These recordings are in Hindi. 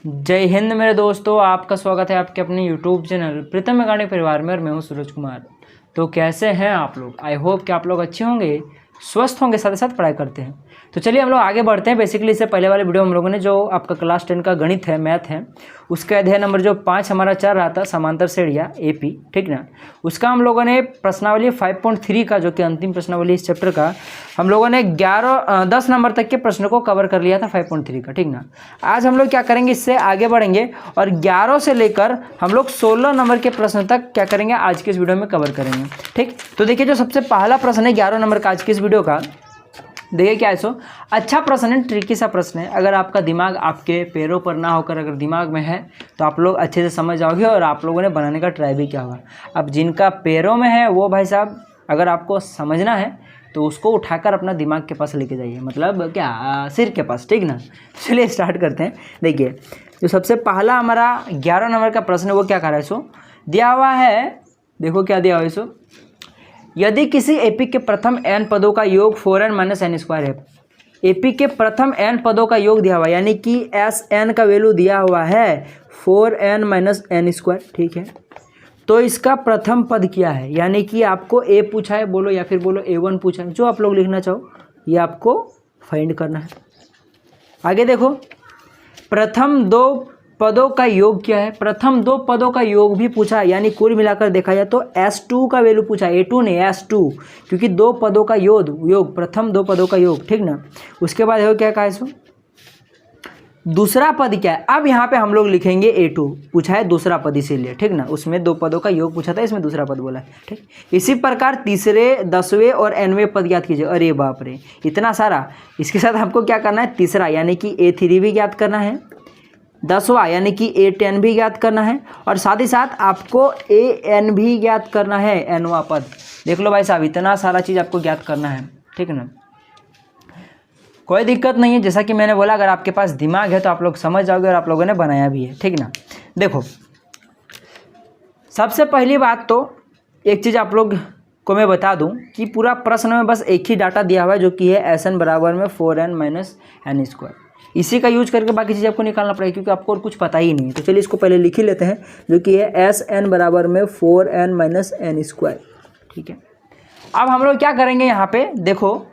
जय हिंद मेरे दोस्तों, आपका स्वागत है आपके अपने यूट्यूब चैनल प्रीतम मैकेनिक परिवार में। और मैं हूं सूरज कुमार। तो कैसे हैं आप लोग? आई होप कि आप लोग अच्छे होंगे, स्वस्थ होंगे, साथ ही साथ पढ़ाई करते हैं। तो चलिए हम लोग आगे बढ़ते हैं। बेसिकली इससे पहले वाले वीडियो हम लोगों ने जो आपका क्लास 10 का गणित है, मैथ है, उसका अध्याय नंबर जो 5 हमारा चल रहा था, समांतर श्रेणियाँ एपी, ठीक ना। उसका हम लोगों ने प्रश्नावली 5.3 का, जो कि अंतिम प्रश्नावली इस चैप्टर का, हम लोगों ने 10 नंबर तक के प्रश्न को कवर कर लिया था 5.3 का, ठीक ना। आज हम लोग क्या करेंगे, इससे आगे बढ़ेंगे और 11 से लेकर हम लोग 16 नंबर के प्रश्न तक क्या करेंगे आज के इस वीडियो में कवर करेंगे, ठीक। तो देखिए जो सबसे पहला प्रश्न है 11 नंबर का आज की इस वीडियो का, देखिए क्या है सो अच्छा प्रश्न है, ट्रिकी सा प्रश्न है। अगर आपका दिमाग आपके पैरों पर ना होकर अगर दिमाग में है तो आप लोग अच्छे से समझ जाओगे और आप लोगों ने बनाने का ट्राई भी किया होगा। अब जिनका पैरों में है वो भाई साहब, अगर आपको समझना है तो उसको उठाकर अपना दिमाग के पास लेके जाइए, मतलब क्या, सिर के पास, ठीक ना। चलिए स्टार्ट करते हैं। देखिए जो सबसे पहला हमारा 11 नंबर का प्रश्न है वो क्या कर रहा है सो, दिया हुआ है, देखो क्या दिया हुआ है सो, यदि किसी एपी के प्रथम n पदों का योग 4n - n स्क्वायर है। एपी के प्रथम n पदों का योग दिया हुआ है, यानी कि एस एन का वैल्यू दिया हुआ है 4n - n स्क्वायर, ठीक है। तो इसका प्रथम पद क्या है, यानी कि आपको ए पूछा है बोलो या फिर बोलो A1 पूछा है, जो आप लोग लिखना चाहो ये आपको फाइंड करना है। आगे देखो, प्रथम दो पदों का योग क्या है, प्रथम दो पदों का योग भी पूछा, यानी कुल मिलाकर देखा जाए तो S2 का वैल्यू पूछा, A2 नहीं S2, क्योंकि दो पदों का योग प्रथम दो पदों का योग, ठीक ना। उसके बाद देखो क्या कहा है इसको, दूसरा पद क्या है। अब यहाँ पे हम लोग लिखेंगे A2 पूछा है, दूसरा पद इसीलिए, ठीक ना, उसमें दो पदों का योग पूछा था, इसमें दूसरा पद बोला है, ठीक। इसी प्रकार तीसरे, 10वें और nवें पद ज्ञात कीजिए। अरे बाप रे, इतना सारा। इसके साथ आपको क्या करना है, तीसरा यानी कि A3 भी ज्ञात करना है, 10वां यानी कि A10 भी ज्ञात करना है, और साथ ही साथ आपको AN भी ज्ञात करना है, nवां पद। देख लो भाई साहब, इतना सारा चीज़ आपको ज्ञात करना है, ठीक है ना। कोई दिक्कत नहीं है, जैसा कि मैंने बोला अगर आपके पास दिमाग है तो आप लोग समझ जाओगे और आप लोगों ने बनाया भी है, ठीक ना। देखो सबसे पहली बात तो एक चीज़ आप लोग को मैं बता दूं कि पूरा प्रश्न में बस एक ही डाटा दिया हुआ है, जो कि है SN बराबर में 4n - n स्क्वायर। इसी का यूज करके बाकी चीज़ आपको निकालना पड़ेगा, क्योंकि आपको और कुछ पता ही नहीं है। तो चलिए इसको पहले लिख ही लेते हैं, जो कि है SN बराबर में 4n - n स्क्वायर, ठीक है। अब हम लोग क्या करेंगे यहाँ पे, देखो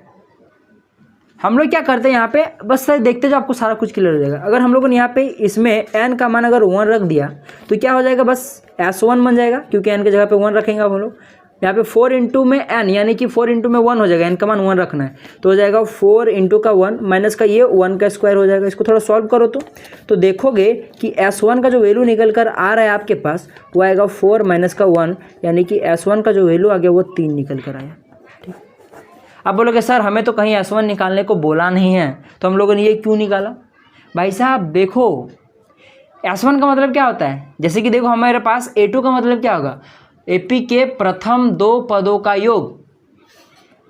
हम लोग क्या करते हैं यहाँ पे, बस देखते जाओ, आपको सारा कुछ क्लियर हो जाएगा। अगर हम लोगों ने यहाँ पे इसमें n का मान अगर 1 रख दिया तो क्या हो जाएगा, बस S1 बन जाएगा, क्योंकि n की जगह पे 1 रखेंगे अब हम लोग। यहाँ पे 4 इंटू में n, यानी कि 4 इंटू में 1 हो जाएगा, n का मान 1 रखना है, तो हो जाएगा 4 इंटू का 1 माइनस का ये 1 का स्क्वायर हो जाएगा। इसको थोड़ा सॉल्व करो तो देखोगे कि S1 का जो वैल्यू निकल कर आ रहा है आपके पास वो आएगा 4 माइनस का 1, यानी कि S1 का जो वैल्यू आ गया वो 3 निकल कर आया। अब बोलोगे सर हमें तो कहीं S1 निकालने को बोला नहीं है, तो हम लोगों ने ये क्यों निकाला। भाई साहब देखो S1 का मतलब क्या होता है, जैसे कि देखो हमारे पास A2 का मतलब क्या होगा, एपी के प्रथम दो पदों का योग।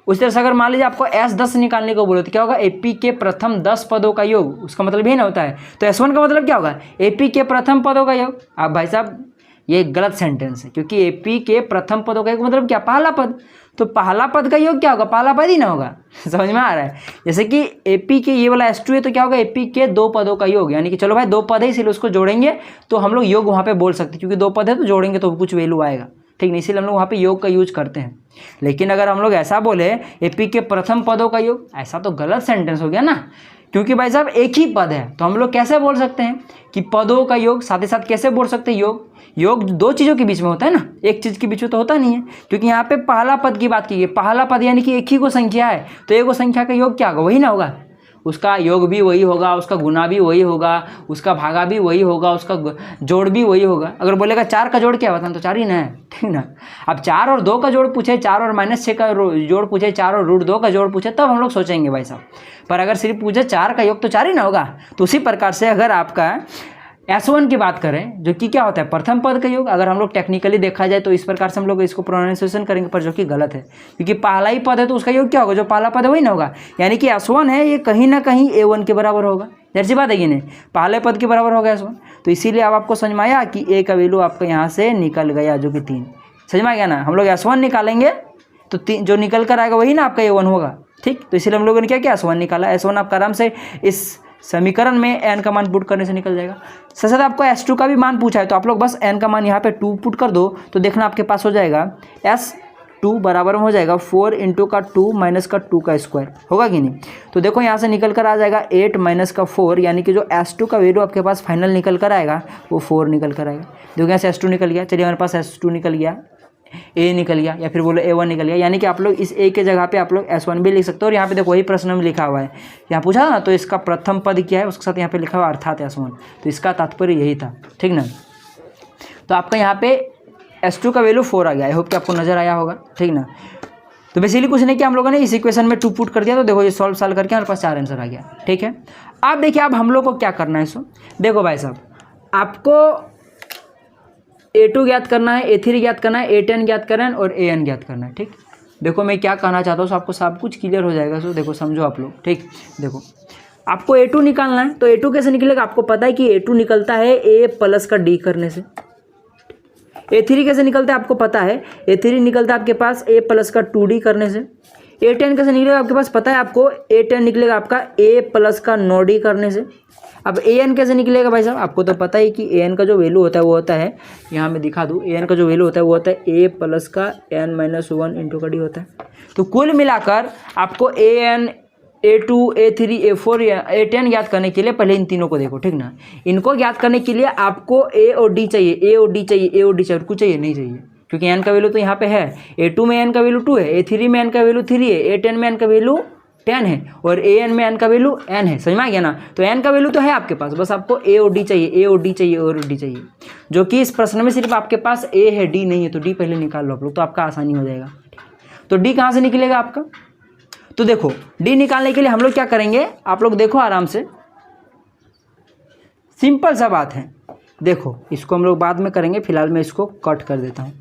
उस तरह से अगर मान लीजिए आपको S10 निकालने को बोलो तो क्या होगा, एपी के प्रथम 10 पदों का योग, उसका मतलब ये ना होता है। तो S1 का मतलब क्या होगा, एपी के प्रथम पदों का योग। अब भाई साहब ये गलत सेंटेंस है, क्योंकि एपी के प्रथम पदों का योग मतलब क्या, पहला पद। तो पहला पद का योग क्या होगा, पहला पद ही ना होगा। समझ में आ रहा है। जैसे कि एपी के ये वाला S2 है तो क्या होगा, एपी के दो पदों का योग, यानी कि चलो भाई दो पद है इसीलिए उसको जोड़ेंगे तो हम लोग योग वहाँ पे बोल सकते हैं, क्योंकि दो पद है तो जोड़ेंगे तो कुछ वैल्यू आएगा, ठीक नहीं, इसीलिए हम लोग वहाँ पे योग का यूज करते हैं। लेकिन अगर हम लोग ऐसा बोले एपी के प्रथम पदों का योग, ऐसा तो गलत सेंटेंस हो गया ना, क्योंकि भाई साहब एक ही पद है। तो हम लोग कैसे बोल सकते हैं कि पदों का योग, साथ ही साथ कैसे बोल सकते हैं योग दो चीज़ों के बीच में होता है ना, एक चीज़ के बीच में तो होता नहीं है। क्योंकि यहाँ पे पहला पद की बात की है, पहला पद यानी कि एक ही को संख्या है, तो एक को संख्या का योग क्या होगा, वही ना होगा, उसका योग भी वही होगा, उसका गुना भी वही होगा, उसका भागा भी वही होगा, उसका जोड़ भी वही होगा। अगर बोलेगा 4 का जोड़ क्या होता है तो 4 ही ना है, ठीक ना। अब 4 और 2 का जोड़ पूछे, 4 और -6 का जोड़ पूछे, 4 और √2 का जोड़ पूछे, तब हम लोग सोचेंगे भाई साहब। पर अगर सिर्फ पूछे 4 का योग तो 4 ही ना होगा। तो उसी प्रकार से अगर आपका S1 की बात करें, जो कि क्या होता है, प्रथम पद का योग, अगर हम लोग टेक्निकली देखा जाए तो इस प्रकार से हम लोग इसको प्रोनाउंसिएशन करेंगे, पर जो कि गलत है, क्योंकि पहला ही पद है तो उसका योग क्या होगा, जो पहला पद है वही ना होगा। यानी कि S1 है ये कहीं ना कहीं A1 के बराबर होगा, जैसी बात है कि नहीं, पहले पद के बराबर होगा S1। तो इसीलिए अब आपको समझ में आया कि A का वैल्यू आपका यहाँ से निकल गया, जो कि 3। समझ में आ गया ना। हम लोग S1 निकालेंगे तो जो निकल कर आएगा वही ना आपका A1 होगा, ठीक। तो इसीलिए हम लोगों ने क्या किया, S1 निकाला। S1 आपका आराम से इस समीकरण में एन का मान पुट करने से निकल जाएगा। साथ साथ आपको S2 का भी मान पूछा है, तो आप लोग बस एन का मान यहाँ पे 2 पुट कर दो, तो देखना आपके पास हो जाएगा S2 बराबर में हो जाएगा 4 इंटू का 2 माइनस का 2 का स्क्वायर, होगा कि नहीं। तो देखो यहाँ से निकल कर आ जाएगा 8 माइनस का 4, यानी कि जो S2 का वैल्यू आपके पास फाइनल निकल कर आएगा वो 4 निकल कर आएगा। देखो यहाँ से S2 निकल गया, चलिए हमारे पास S2 निकल गया, A निकल गया या फिर बोलो A1 निकल गया, यानी कि आप लोग इस A के जगह पे आप लोग S1 भी लिख सकते हो। और यहाँ पे देखो वही प्रश्न में लिखा हुआ है, यहाँ पूछा ना, तो इसका प्रथम पद क्या है उसके साथ यहाँ पे लिखा हुआ अर्थात S1, तो इसका तात्पर्य यही था, ठीक ना। तो आपका यहाँ पे S2 का वैल्यू 4 आ गया। आई होप कि आपको नजर आया होगा, ठीक ना। तो बेसिकली कुछ नहीं कि हम लोगों ने इस इक्वेशन में 2 पुट कर दिया, तो देखो ये सॉल्व करके हमारे पास 4 आंसर आ गया, ठीक है। अब देखिए अब हम लोग को क्या करना है, सो देखो भाई साहब, आपको A2 ज्ञात करना है, A3 ज्ञात करना है, A10 ज्ञात करना है और AN ज्ञात करना है, ठीक। देखो मैं क्या कहना चाहता हूँ, आपको सब कुछ क्लियर हो जाएगा। सो देखो समझो आप लोग, ठीक। देखो आपको A2 निकालना है, तो A2 कैसे निकलेगा, आपको पता है कि A2 निकलता है A प्लस का D करने से। A3 कैसे निकलता है आपको पता है, A3 निकलता है आपके पास A प्लस का 2D करने से। A10 कैसे निकलेगा आपके पास पता है, आपको A10 निकलेगा आपका A प्लस का 9D करने से। अब AN कैसे निकलेगा भाई साहब, आपको तो पता ही कि AN का जो वैल्यू होता है वो होता है, यहाँ मैं दिखा दूँ, AN का जो वैल्यू होता है वो होता है A प्लस का n-1 इंटू का D होता है। तो कुल मिलाकर आपको AN, A2, A3, A4 या A10 ज्ञात करने के लिए पहले इन तीनों को देखो, ठीक ना। इनको ज्ञात करने के लिए आपको A और D चाहिए, A और D चाहिए, A और D चाहिए, कुछ चाहिए नहीं चाहिए, क्योंकि n का वैल्यू तो यहाँ पे है। A2 में n का वैल्यू 2 है, A3 में n का वैल्यू 3 है, A10 में n का वैल्यू 10 है और AN में n का वैल्यू n है, समझ में आ गया ना। तो n का वैल्यू तो है आपके पास, बस आपको A और D चाहिए, A और D चाहिए और D चाहिए, जो कि इस प्रश्न में सिर्फ आपके पास A है, D नहीं है, तो D पहले निकाल लो आप लोग, तो आपका आसानी हो जाएगा। तो D कहाँ से निकलेगा आपका, तो देखो D निकालने के लिए हम लोग क्या करेंगे, आप लोग देखो आराम से, सिंपल सा बात है। देखो इसको हम लोग बाद में करेंगे, फिलहाल मैं इसको कट कर देता हूँ।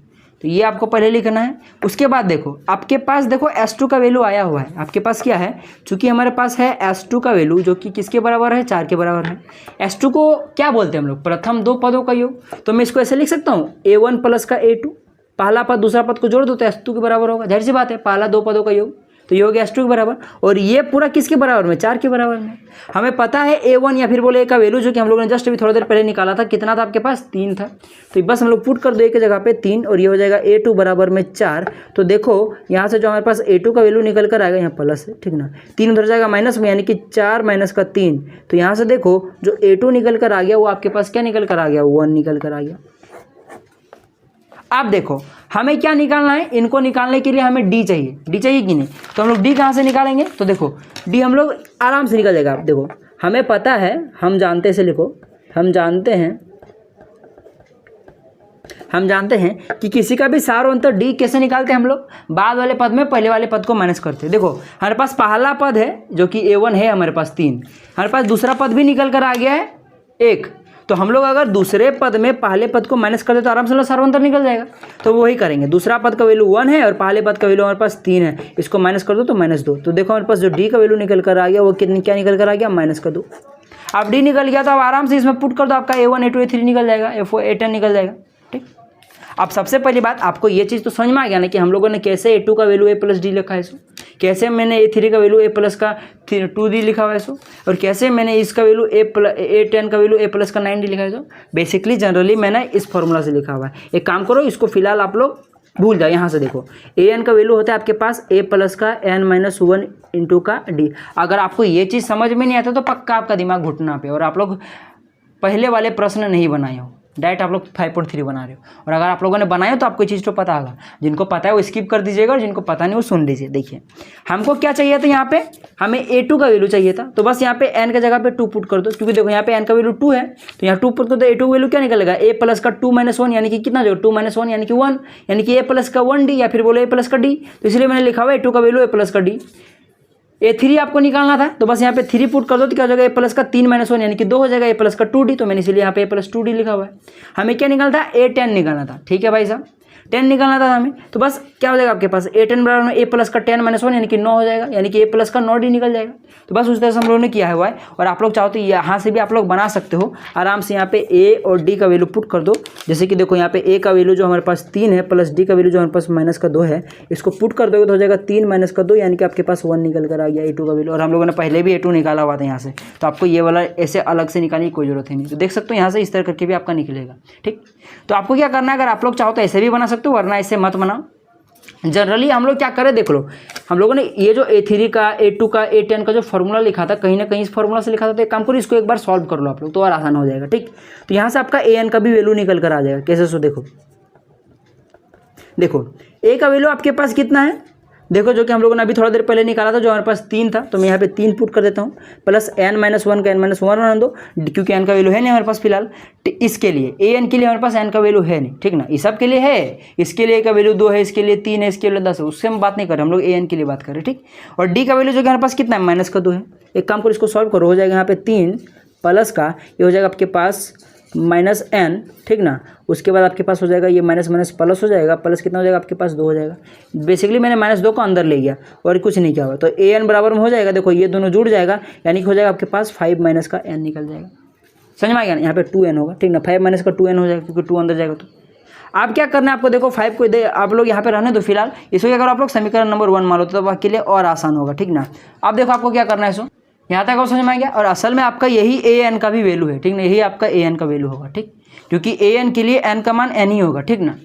तो ये आपको पहले लिखना है। उसके बाद देखो आपके पास देखो S2 का वैल्यू आया हुआ है, आपके पास क्या है, चूंकि हमारे पास है S2 का वैल्यू जो कि किसके बराबर है, 4 के बराबर है। S2 को क्या बोलते हैं हम लोग, प्रथम दो पदों का योग। तो मैं इसको ऐसे लिख सकता हूँ A1 प्लस का A2, पहला पद दूसरा पद को जोड़ दो तो S2 के बराबर होगा, जाहिर सी बात है, पहला दो पदों का योग, तो ये हो गया S2 के बराबर। और ये पूरा किसके बराबर में, 4 के बराबर में। हमें पता है A1 या फिर बोले A का वैल्यू जो कि हम लोगों ने जस्ट अभी थोड़ी देर पहले निकाला था, कितना था आपके पास, 3 था। तो बस हम लोग पुट कर दो एक जगह पे 3 और ये हो जाएगा A2 बराबर में 4। तो देखो यहाँ से जो हमारे पास A2 का वैल्यू निकल कर आएगा, यहाँ प्लस है, ठीक ना, 3 उधर जाएगा माइनस में, यानी कि 4 माइनस का 3। तो यहाँ से देखो जो A2 निकल कर आ गया वो आपके पास क्या निकल कर आ गया, 1 निकल कर आ गया। अब देखो हमें क्या निकालना है, इनको निकालने के लिए हमें D चाहिए, D चाहिए कि नहीं। तो हम लोग D कहाँ से निकालेंगे, तो देखो D हम लोग आराम से निकल जाएगा। आप देखो हमें पता है, हम जानते से लिखो, हम जानते हैं कि किसी का भी सार अंतर D कैसे निकालते हैं हम लोग, बाद वाले पद में पहले वाले पद को माइनस करते हैं। देखो हमारे पास पहला पद है जो कि A1 है, हमारे पास 3, हमारे पास दूसरा पद भी निकल कर आ गया है 1। तो हम लोग अगर दूसरे पद में पहले पद को माइनस कर दे तो आराम से सार्वंतर निकल जाएगा। तो वही करेंगे, दूसरा पद का वैल्यू 1 है और पहले पद का वैल्यू हमारे पास 3 है, इसको माइनस कर दो तो -2। तो देखो हमारे पास जो D का वैल्यू निकल कर आ गया वो क्या निकल कर आ गया, -2। अब D निकल गया तो अब आराम से इसमें पुट कर दो, आपका A1 A2 A3 निकल जाएगा, A4 A10 निकल जाएगा, ठीक। अब सबसे पहली बात आपको ये चीज़ तो समझ में आ गया ना कि हम लोगों ने कैसे A2 का वैल्यू A प्लस D लिखा है सो, कैसे मैंने A3 का वैल्यू A प्लस का 2D लिखा हुआ है सो, और कैसे मैंने इसका वैल्यू A10 का वैल्यू A प्लस का 9D लिखा है सो। बेसिकली जनरली मैंने इस फॉर्मूला से लिखा हुआ है। एक काम करो, इसको फिलहाल आप लोग भूल जाओ। यहाँ से देखो AN का वैल्यू होता है आपके पास A प्लस का n-1 इंटू का D। अगर आपको ये चीज़ समझ में नहीं आता तो पक्का आपका दिमाग घुटना पे, और आप लोग पहले वाले प्रश्न नहीं बनाए हो, डायरेक्ट आप लोग 5.3 बना रहे हो। और अगर आप लोगों ने बनाया हो तो आपको चीज़ तो पता होगा, जिनको पता है वो स्किप कर दीजिएगा और जिनको पता नहीं वो सुन लीजिए। देखिए हमको क्या चाहिए था, यहाँ पे हमें A2 का वैल्यू चाहिए था, तो बस यहाँ पे n के जगह पे 2 पुट कर दो, क्योंकि देखो यहाँ पे n का वैल्यू 2 है, तो यहाँ 2 पुट कर दो। A2 वैल्यू क्या निकलेगा, A प्लस का 2 - 1 यानी कि कितना, जो 2 - 1 यानी कि 1, यानी कि A प्लस का 1D या फिर बोलो A प्लस का D। तो इसलिए मैंने लिखा हुआ A2 का वैल्यू A प्लस का D। A3 आपको निकालना था, तो बस यहाँ पे 3 पुट कर दो तो क्या हो जाएगा, A प्लस का 3 - 1 यानी कि 2 हो जाएगा, A प्लस का 2D। तो मैंने इसलिए यहाँ पे A प्लस 2D लिखा हुआ है। हमें क्या निकालना था, A10 निकालना था, ठीक है भाई साहब। 10 निकालना था हमें, तो बस क्या हो जाएगा आपके पास ए 10 बराबर में ए प्लस का 10 माइनस 1 यानी कि 9 हो जाएगा, यानी कि ए प्लस का 9 डी निकल जाएगा। तो बस उस तरह से हम लोगों ने किया हुआ है। और आप लोग चाहो तो यहाँ से भी आप लोग बना सकते हो आराम से। यहाँ पे ए और डी का वैल्यू पुट कर दो, जैसे कि देखो यहाँ पे ए का वैल्यू जो हमारे पास 3 है प्लस डी का वैल्यू जो हमारे पास माइनस का 2 है, इसको पुट कर दोगे तो हो जाएगा 3 माइनस का 2 यानी कि आपके पास 1 निकल कर आ गया A2 का वैल्यू। और हम लोगों ने पहले भी A2 निकाला हुआ था यहाँ से, तो आपको ये वाला ऐसे अलग से निकालने की कोई जरूरत है नहीं। तो देख सकते हो यहाँ से इस तरह करके भी आपका निकलेगा। ठीक, तो आपको क्या करना है, अगर आप लोग चाहो तो ऐसे भी बना सकते हो, वरना ऐसे मत बनाओ। जनरली हम लोग क्या करें, देख लो हम लोगों ने ये जो A3 का A2 का A10 का जो फॉर्मूला लिखा था कहीं ना कहीं इस फॉर्मूला से लिखा था, तो एक काम करो इसको एक बार सॉल्व कर लो आप लोग, तो और आसान हो जाएगा। ठीक, तो यहाँ से आपका AN का भी वैल्यू निकल कर आ जाएगा। कैसे, सो देखो A का वैल्यू आपके पास कितना है, देखो जो कि हम लोगों ने अभी थोड़ा देर पहले निकाला था, जो हमारे पास 3 था, तो मैं यहाँ पे 3 पुट कर देता हूँ प्लस n माइनस 1 का n माइनस 1 रहने दो, क्योंकि n का वैल्यू है नहीं हमारे पास फिलहाल। इसके लिए an के लिए हमारे पास n का वैल्यू है नहीं, ठीक ना, इस सब के लिए है, इसके लिए का वैल्यू 2 है, इसके लिए 3 है, इसके लिए 10 है, उससे हम बात नहीं कर रहे, हम लोग an के लिए बात कर रहे हैं। ठीक, और d का वैल्यू जो कि हमारे पास कितना है, माइनस का 2 है। एक काम करो इसको सॉल्व करो, हो जाएगा यहाँ पे 3 प्लस का ये हो जाएगा आपके पास माइनस n, ठीक ना, उसके बाद आपके पास हो जाएगा ये माइनस माइनस प्लस हो जाएगा, प्लस कितना हो जाएगा आपके पास 2 हो जाएगा। बेसिकली मैंने माइनस 2 को अंदर ले गया और कुछ नहीं किया हुआ, तो an बराबर में हो जाएगा, देखो ये दोनों जुड़ जाएगा, यानी कि हो जाएगा आपके पास 5 माइनस का n निकल जाएगा। समझ में आ गया ना, यहाँ पे 2n होगा, ठीक ना, 5 माइनस का 2n हो जाएगा, क्योंकि 2 अंदर जाएगा। तो आप क्या करना है आपको, देखो 5 को दे आप लोग यहाँ पे रहने दो फिलहाल, इसको क्या करो आप लोग समीकरण नंबर 1 मान लो, तो आपके लिए और आसान होगा। ठीक ना, अब देखो आपको क्या करना है, इसको यहाँ तक और समझ में आ गया। और असल में आपका यही an का भी वैल्यू है, ठीक ना, यही आपका an का वैल्यू होगा। ठीक, क्योंकि an के लिए n का मान n ही होगा। ठीक ना,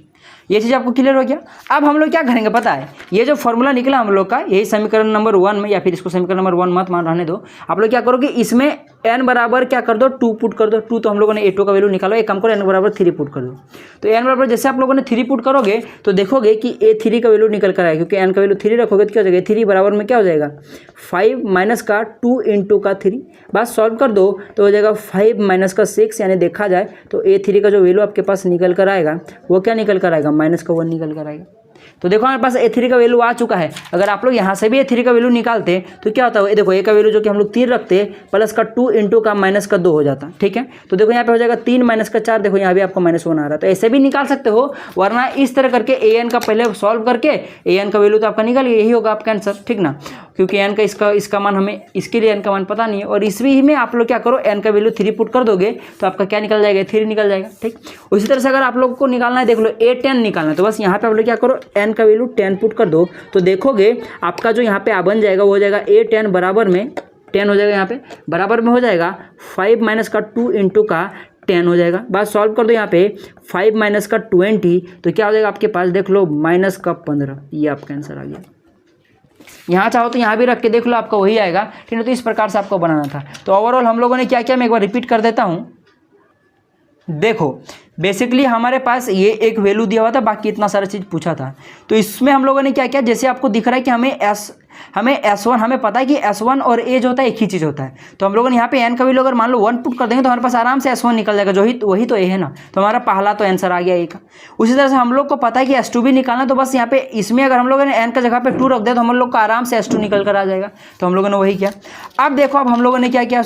ये चीज़ आपको क्लियर हो गया। अब हम लोग क्या करेंगे पता है, ये जो फॉर्मूला निकला हम लोग का, यही समीकरण नंबर 1 में, या फिर इसको समीकरण नंबर 1 मत मान रहने दो, आप लोग क्या करोगे, इसमें n बराबर क्या कर दो, 2 पुट कर दो। 2 तो हम लोगों ने A2 का वैल्यू निकालो, एक काम करो n बराबर 3 पुट कर दो। तो n बराबर जैसे आप लोगों ने 3 पुट करोगे तो देखोगे कि A3 का वैल्यू निकल कर आएगा, क्योंकि n का वैल्यू 3 रखोगे तो क्या हो जाएगा, 3 बराबर में क्या हो जाएगा, 5 माइनस का 2 इंटू का 3, बात सॉल्व कर दो तो हो जाएगा 5 माइनस का 6, यानी देखा जाए तो A3 का जो वैल्यू आपके पास निकल कर आएगा वो क्या निकल कर आएगा, माइनस का 1 निकल कर आएगा। तो देखो हमारे पास A3 का वैल्यू आ चुका है। अगर आप लोग यहाँ से भी A3 का वैल्यू निकालते तो क्या होता है, देखो A का वैल्यू जो कि हम लोग 3 रखते प्लस का 2 इंटू का माइनस का 2 हो जाता। ठीक है, तो देखो यहाँ पे हो जाएगा 3 माइनस का 4, देखो यहाँ भी आपको -1 आ रहा है, तो ऐसे भी निकाल सकते हो, वरना इस तरह करके an का पहले सॉल्व करके an का वैल्यू तो आपका निकल गया, यही होगा आपका आंसर। ठीक ना, क्योंकि n का इसका मान हमें, इसके लिए n का मान पता नहीं है, और इसमें में आप लोग क्या करो, n का वैल्यू 3 पुट कर दोगे तो आपका क्या निकल जाएगा, 3 निकल जाएगा। ठीक, उसी तरह से अगर आप लोग को निकालना है, देख लो A10 निकालना है, तो बस यहाँ पे आप लोग क्या करो, n का वैल्यू 10 पुट कर दो, तो देखोगे आपका जो यहाँ पे आ बन जाएगा वो हो जाएगा A10 बराबर में 10 हो जाएगा, यहाँ पे बराबर में हो जाएगा 5 माइनस का 2 इंटू का 10 हो जाएगा। बात सॉल्व कर दो, यहाँ पे 5 माइनस का 20, तो क्या हो जाएगा आपके पास, देख लो माइनस का 15, ये आपका आंसर आ गया। यहाँ चाहो तो यहाँ भी रख के देख लो, आपका वही आएगा। ठीक है, तो इस प्रकार से आपको बनाना था। तो ओवरऑल हम लोगों ने क्या किया, मैं एक बार रिपीट कर देता हूँ। देखो बेसिकली हमारे पास ये एक वैल्यू दिया हुआ था, बाकी इतना सारा चीज़ पूछा था। तो इसमें हम लोगों ने क्या किया, जैसे आपको दिख रहा है कि हमें S1 हमें पता है कि S1 और A जो होता है एक ही चीज़ होता है, तो हम लोगों ने यहाँ पे n का वैल्यू अगर मान लो 1 पुट कर देंगे तो हमारे पास आराम से S1 निकल जाएगा, जो ही वही तो A है ना, तो हमारा पहला तो आंसर आ गया A का। उसी तरह से हम लोग को पता है कि S2 भी निकालना, तो बस यहाँ पे इसमें अगर हम लोगों ने n का जगह पे 2 रख दिया तो हम लोग को आराम से S2 निकल कर आ जाएगा, तो हम लोगों ने वही किया। अब देखो अब हम लोगों ने क्या किया,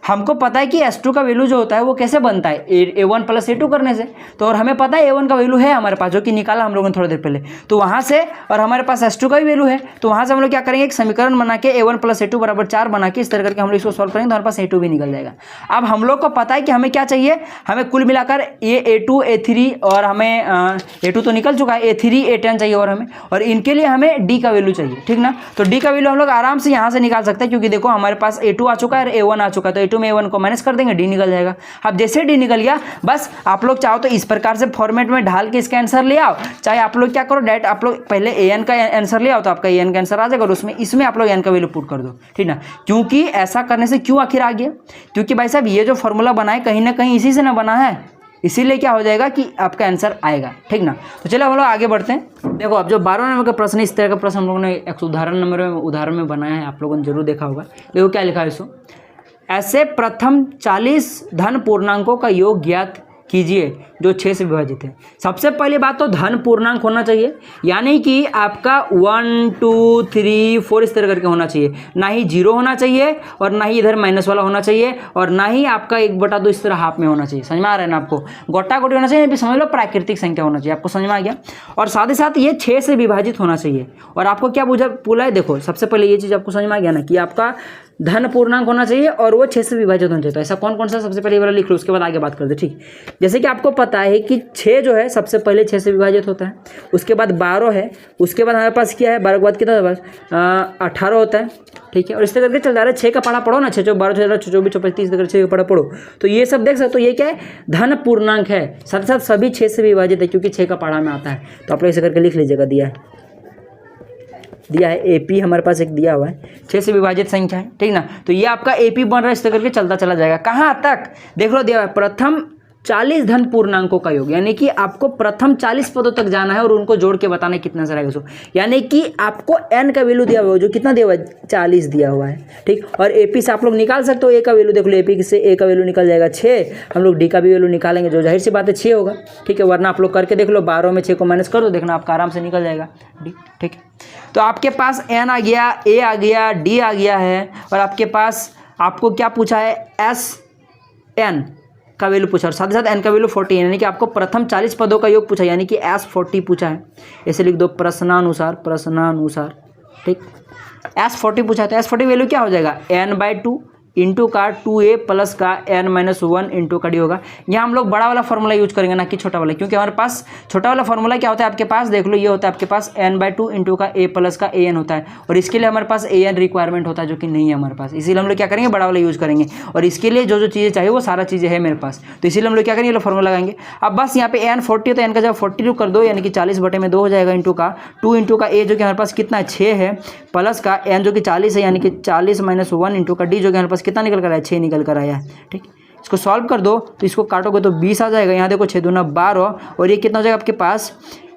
हमको पता है कि S2 का वैल्यू जो होता है वो कैसे बनता है, A1 प्लस A2 करने से, तो और हमें पता है A1 का वैल्यू है हमारे पास, जो कि निकाला हम लोगों ने थोड़ी देर पहले, तो वहाँ से, और हमारे पास S2 का भी वैल्यू है, तो वहाँ से हम लोग क्या करेंगे, एक समीकरण बना के A1 प्लस A2 बराबर 4 बना के इस तरह करके हम लोग इसको सॉल्व करेंगे तो हमारे पास A2 भी निकल जाएगा। अब हम लोग को पता है कि हमें क्या चाहिए, हमें कुल मिलाकर ये A2 A3 और हमें A2 तो निकल चुका है, A3 A10 चाहिए और इनके लिए हमें D का वैल्यू चाहिए। ठीक ना, तो D का वैल्यू हम लोग आराम से यहाँ से निकाल सकते हैं, क्योंकि देखो हमारे पास A2 आ चुका है और A1 आ चुका है, तो A2 में A1 को माइनस कर देंगे, D निकल जाएगा। अब जैसे D निकल गया, बस आप लोग चाहो तो इस प्रकार से फॉर्मेट में ढाल के इसका आंसर ले आओ, चाहे आप लोग क्या करो, डायरेक्ट आप लोग पहले an का आंसर ले आओ, तो आपका an का आंसर आ जाएगा, और इसमें आप लोग n का वैल्यू पुट कर दो। ठीक ना, क्योंकि ऐसा करने से क्यों आखिर आ गया, क्योंकि भाई साहब ये जो फॉर्मूला बना है कहीं ना कहीं इसी से ना बना है, इसीलिए क्या हो जाएगा कि आपका आंसर आएगा। ठीक ना, तो चलो हम लोग आगे बढ़ते हैं। देखो अब जो 12 नंबर का प्रश्न है, इस तरह का प्रश्न हम लोगों ने एक उदाहरण में बनाया है, आप लोगों ने जरूर देखा होगा। देखो क्या लिखा है, इसको ऐसे प्रथम 40 धन पूर्णांकों का योग ज्ञात कीजिए जो 6 से विभाजित है। सबसे पहली बात तो धन पूर्णांक होना चाहिए, यानी कि आपका 1 2 3 4 इस तरह करके होना चाहिए, ना ही 0 होना चाहिए और ना ही इधर माइनस वाला होना चाहिए और ना ही आपका 1/2 इस तरह हाफ में होना चाहिए। समझ में आ रहा है ना आपको? गोटा गोटी होना चाहिए, समझ लो प्राकृतिक संख्या होना चाहिए। आपको समझ में आ गया? और साथ ही साथ ये 6 से विभाजित होना चाहिए। और आपको क्या बोला है, देखो सबसे पहले ये चीज़ आपको समझ में आ गया ना कि आपका धन पूर्णांक होना चाहिए और वो 6 से विभाजित होना चाहिए। तो ऐसा कौन कौन सा सबसे पहले वाला लिख लो, उसके बाद आगे बात करते। ठीक, जैसे कि आपको पता है कि 6 जो है सबसे पहले 6 से विभाजित होता है, उसके बाद 12 है, उसके बाद हमारे पास क्या है, 12 के बाद कितना है, 18 होता है। ठीक है, और इस तरह करके चल जा रहा है। 6 का पढ़ा पढ़ो ना, 6 12 14 24 25 30 अगर 6 का पढ़ा पढ़ो तो ये सब देख सकते हो। ये क्या है, धन पूर्णांक है, साथ साथ सभी 6 से विभाजित है क्योंकि 6 का पढ़ा में आता है। तो आप लोग ऐसे करके लिख लीजिएगा, दिया है एपी हमारे पास एक दिया हुआ है, 6 से विभाजित संख्या है। ठीक ना, तो ये आपका एपी बन रहा है, इस तरह करके चलता चला जाएगा। कहाँ तक देख लो, दिया हुआ है प्रथम 40 धन पूर्णांकों का योग, यानी कि आपको प्रथम 40 पदों तक जाना है और उनको जोड़ के बताना कितना से रहेगा। यानी कि आपको एन का वैल्यू दिया हुआ है, जो कितना दिया हुआ है, 40 दिया हुआ है। ठीक, और एपी से आप लोग निकाल सकते हो ए का वैल्यू। देख लो, एपी से ए का वैल्यू निकल जाएगा 6, हम लोग डी का भी वैल्यू निकालेंगे, जो जाहिर सी बात है 6 होगा। ठीक है, वरना आप लोग करके देख लो, 12 में 6 को माइनस कर दो, देखना आपका आराम से निकल जाएगा डी। ठीक है, तो आपके पास एन आ गया, ए आ गया, डी आ गया है, और आपके पास आपको क्या पूछा है, एस एन का वैल्यू पूछा, और साथ ही साथ एन का वैल्यू 40, यानी कि आपको प्रथम 40 पदों का योग पूछा, यानी कि एस 40 पूछा है। ऐसे लिख दो, प्रश्नानुसार। ठीक, एस 40 पूछा है, तो एस 40 वैल्यू क्या हो जाएगा, n/2 इंटू का 2a प्लस का n-1 इंटू का डी होगा। यहाँ हम लोग बड़ा वाला फॉर्मूला यूज करेंगे ना कि छोटा वाला, क्योंकि हमारे पास छोटा वाला फॉर्मूला क्या होता है आपके पास, देख लो, ये होता है आपके पास n/2 इंटू का a प्लस का an होता है, और इसके लिए हमारे पास an रिक्वायरमेंट होता है, जो कि नहीं है हमारे पास। इसीलिए हम लोग क्या करेंगे, बड़ा वाला यूज करेंगे, और इसके लिए जो जो चीज़ें चाहिए वो सारा चीज़ें है मेरे पास, तो इसीलिए हम लोग क्या करेंगे, फॉर्मूला लगाएंगे। अब बस यहाँ पे n 40 तो n का जब 42 कर दो, यानी कि 40/2 हो जाएगा, इंटू का 2 इंटू का a जो कि हमारे पास कितना है, 6 है, प्लस का n जो कि 40 है, यानी कि 40-1 इंटू का d जो कि हमारे पास कितना निकल कर आया, 6 निकल कर आया है। ठीक, इसको सॉल्व कर दो तो इसको काटोगे तो 20 आ जाएगा। यहाँ देखो 6 दूना 12, और ये कितना हो जाएगा आपके पास,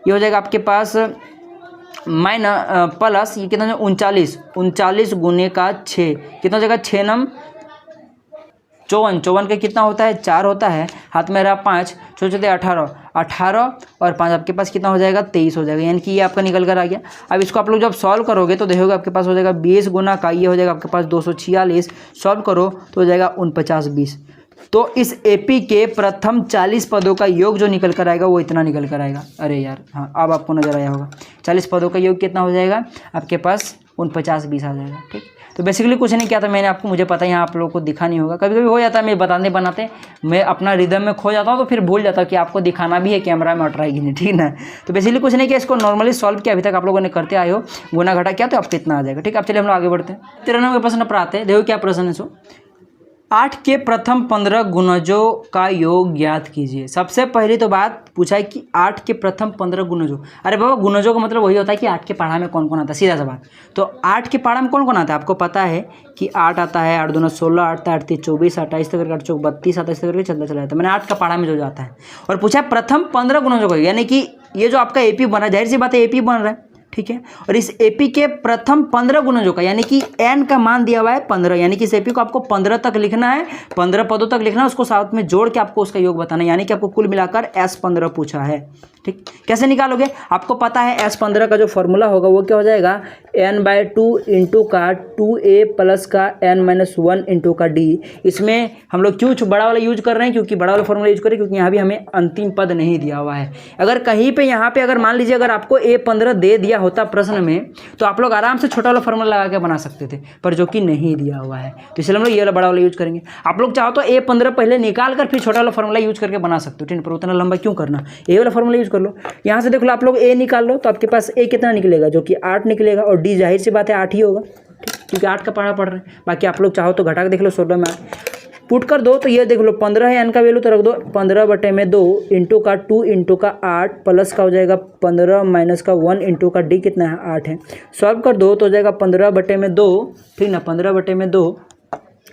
ये हो जाएगा आपके पास प्लस ये कितना, 39 गुने का 6 कितना हो जाएगा, 6 नम 54 का कितना होता है, 4 होता है, हाथ में रहा 5, 18 और 5 आपके पास कितना हो जाएगा, 23 हो जाएगा, यानी कि ये आपका निकल कर आ गया। अब इसको आप लोग जब सॉल्व करोगे तो देखोगे आपके पास हो जाएगा 20 गुना का, ये हो जाएगा आपके पास 246, सॉल्व करो तो हो जाएगा 49-20। तो इस एपी के प्रथम 40 पदों का योग जो निकल कर आएगा वो इतना निकल कर आएगा। अरे यार हाँ, अब आपको नजर आया होगा, 40 पदों का योग कितना हो जाएगा आपके पास, 49-20 आ जाएगा। ठीक, तो बेसिकली कुछ नहीं किया था मैंने आपको, मुझे पता है यहाँ आप लोगों को दिखा नहीं होगा, कभी कभी हो जाता है, मैं बनाते मैं अपना रिदम में खो जाता हूँ, तो फिर भूल जाता हूँ कि आपको दिखाना भी है कैमरा में, अटराएगी नहीं। ठीक ना, तो बेसिकली कुछ नहीं किया, इसको नॉर्मली सॉल्व किया, अभी तक आप लोगों ने करते आए हो, गुना घटा किया तो आपको इतना आ जाएगा। ठीक, अब चलिए हम लोग आगे बढ़ते हैं। 93 प्रश्न पर आते हैं, देखो क्या प्रश्न है। सो 8 के प्रथम 15 गुणजों का योग ज्ञात कीजिए। सबसे पहली तो बात पूछा है कि 8 के प्रथम 15 गुणजों। अरे बाबा, गुणजों का मतलब वही होता है कि 8 के पढ़ा में कौन कौन आता है, सीधा सा बात। तो 8 के पढ़ा में कौन कौन आता है, आपको पता है कि 8 आता है, 8 दूना 16, 8 8 3 24, 28 तक 8 चौक 32, 27 तक चलता चला जाता है। मैंने 8 का पढ़ा में जो जाता है, और पूछा प्रथम 15 गुणजों का, यानी कि ये जो आपका एपी बन रहा है, जाहिर सी बात है एपी बन रहा है। ठीक है, और इस एपी के प्रथम 15 गुणजों का, यानी कि एन का मान दिया हुआ है 15, यानी कि इस एपी को आपको 15 तक लिखना है, 15 पदों तक लिखना है, उसको साथ में जोड़ के आपको उसका योग बताना है, यानी कि आपको कुल मिलाकर S15 पूछा है। ठीक, कैसे निकालोगे, आपको पता है S15 का जो फॉर्मूला होगा वो क्या हो जाएगा, n/2 इंटू का 2a प्लस का n-1 इंटू का d। इसमें हम लोग क्यों बड़ा वाला यूज कर रहे हैं, क्योंकि बड़ा वाला फॉर्मूला यूज कर रहे हैं, क्योंकि यहाँ भी हमें अंतिम पद नहीं दिया हुआ है। अगर कहीं पे यहाँ पे अगर मान लीजिए अगर आपको a15 दे दिया होता प्रश्न में, तो आप लोग आराम से छोटा वाला फॉर्मूला लगा के बना सकते थे, पर जो कि नहीं दिया हुआ है, तो इसलिए हम लोग ये वाला बड़ा वाला यूज करेंगे। आप लोग चाहो तो a15 पहले निकाल कर फिर छोटा वाला फॉर्मूला यूज करके बना सकते हो, ठीक है, पर उतना लंबा क्यों करना, ए वाला फॉर्मूला यूज कर लो। यहाँ से देख लो, आप लोग ए निकाल लो तो आपके पास ए कितना निकलेगा, जो कि 8 निकलेगा, और डी जाहिर सी बात है 8 ही होगा, क्योंकि 8 का पढ़ा पढ़ रहे हैं। बाकी आप लोग चाहो तो घटा के देख लो, 16 में 8 पुट कर दो तो ये देख लो 15 है, एन का वैल्यू तो रख दो 15/2 इंटू का 2 इंटू का 8 प्लस का हो जाएगा 15 माइनस का 1 इंटू का डी कितना है 8 है। सॉल्व कर दो तो हो जाएगा 15/2, ठीक ना, 15/2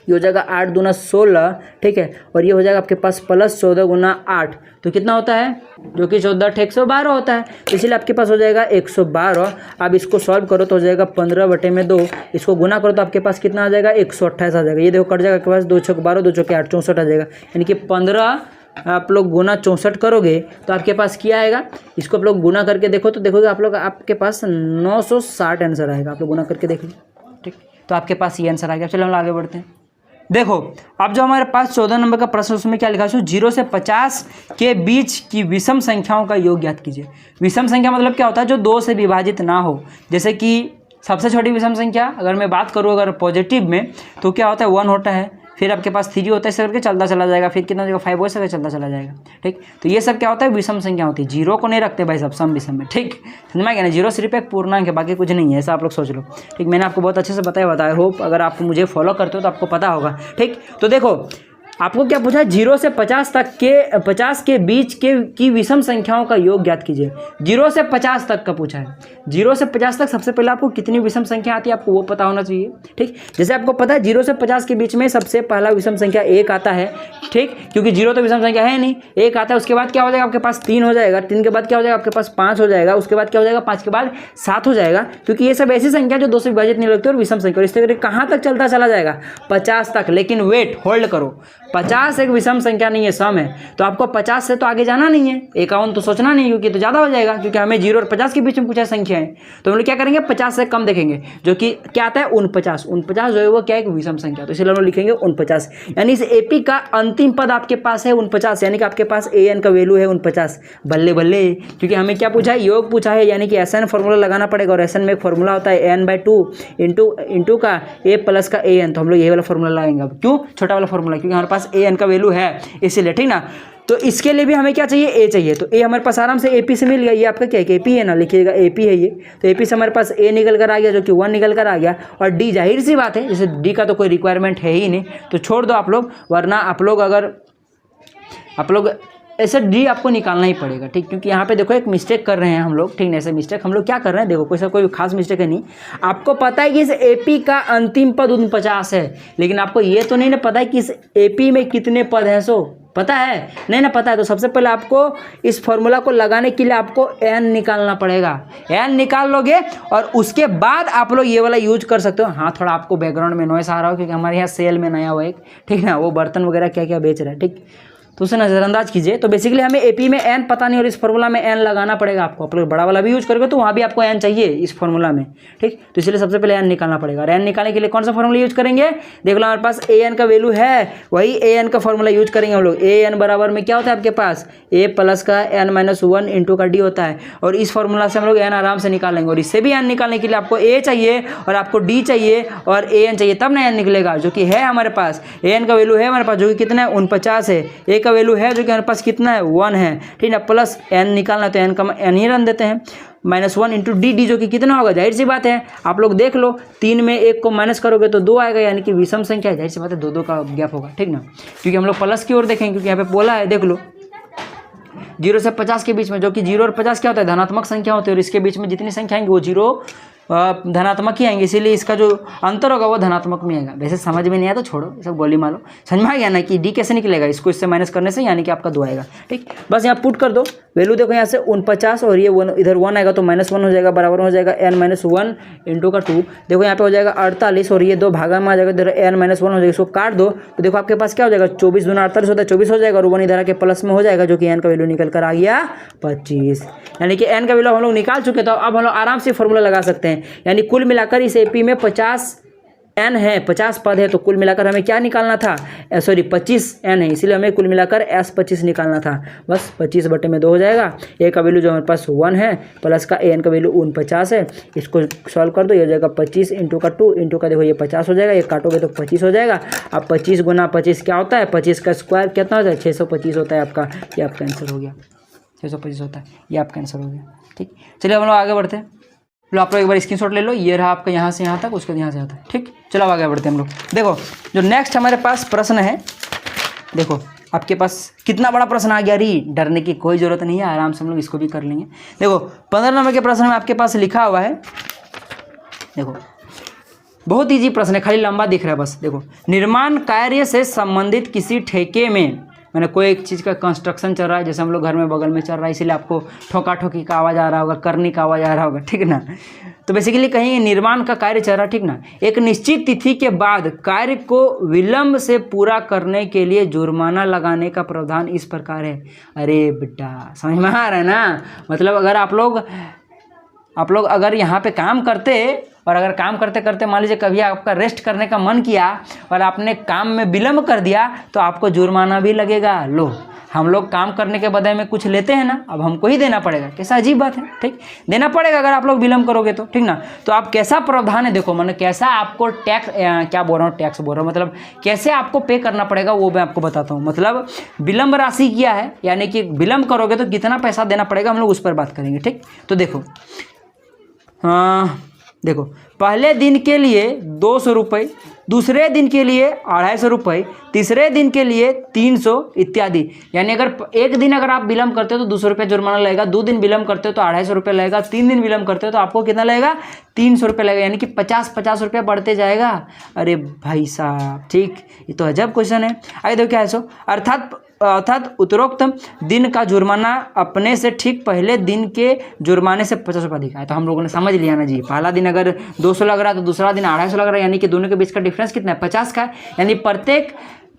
ये हो जाएगा 8 दूना 16, ठीक है, और ये हो जाएगा आपके पास प्लस 14 गुना 8, तो कितना होता है, जो कि 14 × 112 होता है, इसलिए आपके पास हो जाएगा 112। अब इसको सॉल्व करो तो हो जाएगा 15/2, इसको गुना करो तो आपके पास कितना आ जाएगा 128 आ जाएगा। ये देखो कट जाएगा आपके पास, 2 × 6 = 12, 2 × 6 = 8, 64 आ जाएगा, यानी कि 15 आप लोग गुना 64 करोगे तो आपके पास क्या आएगा, इसको आप लोग गुना करके देखो तो देखोगे आप लोग आपके पास 960 आंसर आएगा। आप लोग गुना करके देख लो, ठीक, तो आपके पास ये आंसर आ गया। चलो हम आगे बढ़ते हैं। देखो अब जो हमारे पास 14 नंबर का प्रश्न उसमें क्या लिखा है, 0 से 50 के बीच की विषम संख्याओं का योग ज्ञात कीजिए। विषम संख्या मतलब क्या होता है, जो 2 से विभाजित ना हो। जैसे कि सबसे छोटी विषम संख्या अगर मैं बात करूँ अगर पॉजिटिव में तो क्या होता है 1 होता है, फिर आपके पास 3 होता है, इस करके चलता चला जाएगा, फिर कितना देगा 5 हो सकता चलता चला जाएगा। ठीक, तो ये सब क्या होता है विषम संख्या होती है। 0 को नहीं रखते भाई सब सम विषम में। ठीक, समझ में आ गया ना, 0 सिर्फ एक पूर्णांक है, बाकी कुछ नहीं है, ऐसा आप लोग सोच लो। ठीक, मैंने आपको बहुत अच्छे से बताया होप अगर आप मुझे फॉलो करते हो तो आपको पता होगा। ठीक, तो देखो आपको क्या पूछा है, 0 से 50 तक के 50 के बीच की विषम संख्याओं का योग ज्ञात कीजिए। 0 से 50 तक का पूछा है। 0 से 50 तक सबसे पहले आपको कितनी विषम संख्या आती है आपको वो पता होना चाहिए। ठीक, जैसे आपको पता है 0 से 50 के बीच में सबसे पहला विषम संख्या 1 आता है। ठीक, क्योंकि 0 तो विषम संख्या है नहीं, 1 आता है, उसके बाद क्या हो जाएगा आपके पास 3 हो जाएगा, 3 के बाद क्या हो जाएगा आपके पास 5 हो जाएगा, उसके बाद क्या हो जाएगा 5 के बाद 7 हो जाएगा, क्योंकि ये सब ऐसी संख्या जो 2 से विभाजित नहीं लगती और विषम संख्या। इस तरह कहाँ तक चलता चला जाएगा 50 तक। लेकिन वेट होल्ड करो, 50 एक विषम संख्या नहीं है, सम है, तो आपको 50 से तो आगे जाना नहीं है, 51 तो सोचना नहीं क्योंकि तो ज़्यादा हो जाएगा, क्योंकि हमें 0 और 50 के बीच में पूछा संख्या है। तो हम लोग क्या करेंगे 50 से कम देखेंगे, जो कि क्या आता है 49। 49 जो है वो क्या है एक विषम संख्या, तो इसलिए हम लोग लिखेंगे 49। यानी इस एपी का अंतिम पद आपके पास है 49, यानी कि आपके पास an का वैल्यू है 49। बल्ले बल्ले, क्योंकि हमें क्या पूछा है योग पूछा है, यानी कि SN फॉर्मूला लगाना पड़ेगा, और SN में एक फॉर्मूला होता है n/2 इंटू का a प्लस का an, तो हम लोग ये वाला फॉर्मूला लगाएंगे। अब क्यों छोटा वाला फॉर्मूला, क्योंकि हमारे पास an का वैल्यू है इसीलिए। ठीक ना, तो इसके लिए भी हमें क्या चाहिए a चाहिए, तो a हमारे पास आराम से AP से मिल गया। ये आपका क्या है AP है ना, लिखिएगा AP है ये, तो AP से हमारे पास a निकल कर आ गया जो कि 1 निकल कर आ गया, और d जाहिर सी बात है जैसे d का तो कोई रिक्वायरमेंट है ही नहीं तो छोड़ दो आप लोग, वरना आप लोग ऐसे d आपको निकालना ही पड़ेगा। ठीक, क्योंकि यहाँ पे देखो एक मिस्टेक कर रहे हैं हम लोग। ठीक, ऐसे मिस्टेक हम लोग क्या कर रहे हैं, देखो कोई खास मिस्टेक है नहीं। आपको पता है कि इस AP का अंतिम पद 49 है, लेकिन आपको ये तो नहीं ना पता है कि इस AP में कितने पद हैं, सो पता है नहीं ना पता है। तो सबसे पहले आपको इस फॉर्मूला को लगाने के लिए आपको n निकालना पड़ेगा। n निकाल लोगे और उसके बाद आप लोग ये वाला यूज कर सकते हो। हाँ, थोड़ा आपको बैकग्राउंड में नॉइस आ रहा हो क्योंकि हमारे यहाँ सेल में नया हुआ एक, ठीक ना, वो बर्तन वगैरह क्या क्या बेच रहा है। ठीक, तो उसे नज़रअंदाज कीजिए। तो बेसिकली हमें AP में n पता नहीं और इस फॉर्मूला में n लगाना पड़ेगा आपको। आप लोग बड़ा वाला भी यूज करोगे तो वहाँ भी आपको n चाहिए इस फॉर्मूला में। ठीक, तो इसलिए सबसे पहले n निकालना पड़ेगा, और n निकालने के लिए कौन सा फॉर्मूला यूज करेंगे, देख लो हमारे पास an का वैल्यू है, वही an का फॉर्मूला यूज करेंगे हम लोग। an बराबर में क्या होता है आपके पास a प्लस का n-1 इंटू का d होता है, और इस फॉर्मूला से हम लोग n आराम से निकाल लेंगे। और इससे भी n निकालने के लिए आपको a चाहिए और आपको d चाहिए और an चाहिए, तब ना n निकलेगा, जो कि है हमारे पास। an का वैल्यू है हमारे पास जो कि कितना है 49 है, a का वैल्यू है जो कि हमारे पास कितना है 1 है। ठीक है, प्लस n निकालना है तो n का n ही रन देते हैं, -1 इंटू डी जो कि कितना होगा, जाहिर सी बात है आप लोग देख लो, 3 में 1 को माइनस करोगे तो 2 आएगा, यानी कि विषम संख्या है, जाहिर सी बात है 2 का गैप होगा। ठीक ना, क्योंकि हम लोग प्लस की ओर देखेंगे, क्योंकि यहाँ पे बोला है देख लो 0 से 50 के बीच में, जो कि 0 और 50 क्या होता है धनात्मक संख्या होती है, और इसके बीच में जितनी संख्या आएंगी वो 0 धनात्मक ही आएंगे, इसीलिए इसका जो अंतर होगा वो धनात्मक में आएगा। वैसे समझ में नहीं आया तो छोड़ो, ये सब गोली मारो। समझ में आ गया ना कि डी कैसे निकलेगा, इसको इससे माइनस करने से, यानी कि आपका 2 आएगा। ठीक, बस यहाँ पुट कर दो वैल्यू, देखो यहाँ से 49 और ये इधर 1 आएगा तो -1 हो जाएगा, बराबर हो जाएगा n-1 इंटू का 2। देखो यहाँ पे हो जाएगा 48 और ये 2 भागा में आ जाएगा, इधर n-1 हो जाएगा, इसको काट दो तो देखो आपके पास क्या हो जाएगा 24 दूना 48 होता है, 24 हो जाएगा, और 1 इधर आके प्लस में हो जाएगा, जो कि n का वैल्यू निकल कर आ गया 25। यानी कि n का वैल्यू हम लोग निकाल चुके, तो अब हम लोग आराम से फॉर्मूला लगा सकते हैं। यानी कुल मिलाकर इस AP में 50 n है, 50 पद है, तो कुल मिलाकर हमें क्या निकालना था, 25 n है, इसलिए हमें कुल मिलाकर S25 निकालना था। बस 25/2 हो जाएगा। a का वैल्यू जो हमारे पास 1 है, प्लस का an का वैल्यू 49 है, इसको सॉल्व कर दो, ये हो जाएगा 25 इंटू का 2 इंटू का देखो ये 50 हो जाएगा, ये काटोगे तो 25 हो जाएगा। अब 25 गुना 25 क्या होता है, 25 का स्क्वायर कितना होता है 625 होता है आपका, ये आपका आंसर हो गया 625 होता है, ये आपका आंसर हो गया। ठीक, चलिए हम लोग आगे बढ़ते हैं। लो आप लोग एक बार स्क्रीनशॉट ले लो, ये रहा आपका यहाँ से यहाँ तक, उसके यहाँ से यहाँ तक। ठीक, चलो आगे बढ़ते हैं हम लोग। देखो जो नेक्स्ट हमारे पास प्रश्न है, देखो आपके पास कितना बड़ा प्रश्न आ गया, री डरने की कोई ज़रूरत नहीं है, आराम से हम लोग इसको भी कर लेंगे। देखो 15 नंबर के प्रश्न में आपके पास लिखा हुआ है, देखो बहुत ईजी प्रश्न है, खाली लंबा दिख रहा है बस। देखो निर्माण कार्य से संबंधित किसी ठेके में मैंने कोई एक चीज़ का कंस्ट्रक्शन चल रहा है, जैसे हम लोग घर में बगल में चल रहा है, इसीलिए आपको ठोका ठोकी का आवाज़ आ रहा होगा, करनी का आवाज़ आ रहा होगा, ठीक ना। तो बेसिकली कहीं निर्माण का कार्य चल रहा है, ठीक ना। एक निश्चित तिथि के बाद कार्य को विलंब से पूरा करने के लिए जुर्माना लगाने का प्रावधान इस प्रकार है। अरे बेटा समझ में आ रहा है ना, मतलब अगर आप लोग अगर यहाँ पे काम करते और अगर काम करते करते मान लीजिए कभी आपका रेस्ट करने का मन किया और आपने काम में विलंब कर दिया तो आपको जुर्माना भी लगेगा। लो हम लोग काम करने के बदले में कुछ लेते हैं ना, अब हमको ही देना पड़ेगा। कैसा अजीब बात है, ठीक, देना पड़ेगा अगर आप लोग विलंब करोगे तो, ठीक ना। तो आप कैसा प्रावधान है देखो, मैंने कैसा आपको टैक्स क्या बोल रहा हूँ, टैक्स बोल रहा हूँ, मतलब कैसे आपको पे करना पड़ेगा वो मैं आपको बताता हूँ। मतलब विलंब राशि क्या है, यानी कि विलंब करोगे तो कितना पैसा देना पड़ेगा, हम लोग उस पर बात करेंगे, ठीक। तो देखो देखो पहले दिन के लिए 200 रुपये, दूसरे दिन के लिए 250 रुपये, तीसरे दिन के लिए 300 इत्यादि। यानी अगर एक दिन अगर आप विलंब करते हो तो 200 रुपये जुर्माना लगेगा, 2 दिन विलंब करते हो तो 250 रुपये लगेगा, 3 दिन विलंब करते हो तो आपको कितना लगेगा, 300 रुपये लगेगा, यानी कि 50-50 रुपये बढ़ते जाएगा। अरे भाई साहब, ठीक, ये तो अजब क्वेश्चन है। आगे देखो क्या है सो, अर्थात उत्तरोक्त दिन का जुर्माना अपने से ठीक पहले दिन के जुर्माने से 50 रुपये अधिक है। तो हम लोगों ने समझ लिया ना जी, पहला दिन अगर 200 लग रहा है तो दूसरा दिन 250 लग रहा है, यानी कि दोनों के बीच का डिफरेंस कितना है, 50 का है। यानी प्रत्येक